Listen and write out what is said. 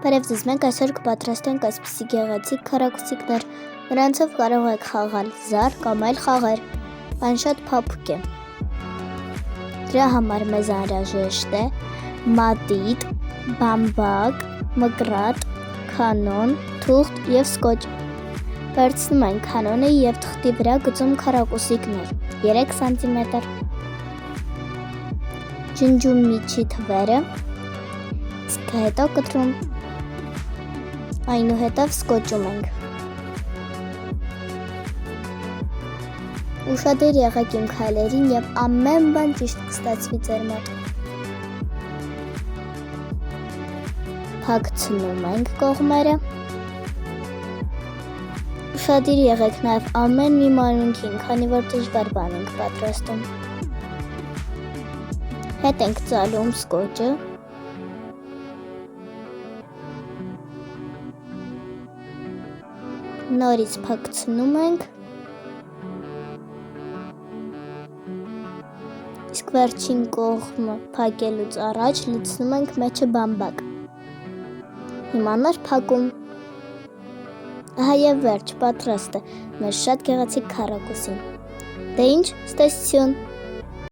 Բարև ձեզ, մենք այսօր կպատրաստենք այսպիսի գեղեցիկ քառակուսիկներ, նրանցով կարող եք խաղալ զար կամ այլ խաղեր, բան շատ փափուկ է։ Դրա համար մեզ անհրաժեշտ է մատիտ, բամբակ, մկրատ, քանոն, թուղթ և սկոչ։ Վերցնում ենք քանոնը և թղթի վրա գծում քառակուսիկներ 3 սմ։ Ջնջում միջի թվերը, իսկ հետո կտրում, այնուհետև սկոճում ենք։ Ուշադիր եղեք իմ քայլերին և ամեն բան ճիշտ կստացվի ձեր մոտ։ Փակցնում ենք կողմերը։ Ուշադիր եղեք նաև ամեն մի մանրուքին, քանի որ դժվար բան ենք պատրաստում։ Հետ ենք ծալում սկոճը։ Նորից փակցնում ենք։ Իսկ վերջին կողմը փակելուց առաջ լցնում ենք մեջը բամբակ։ Հիմա նոր փակում։ Ահա և վերջ, պատրաստ է մեր շատ գեղեցիկ քառակուսին։ Դե ինչ, ստեսություն։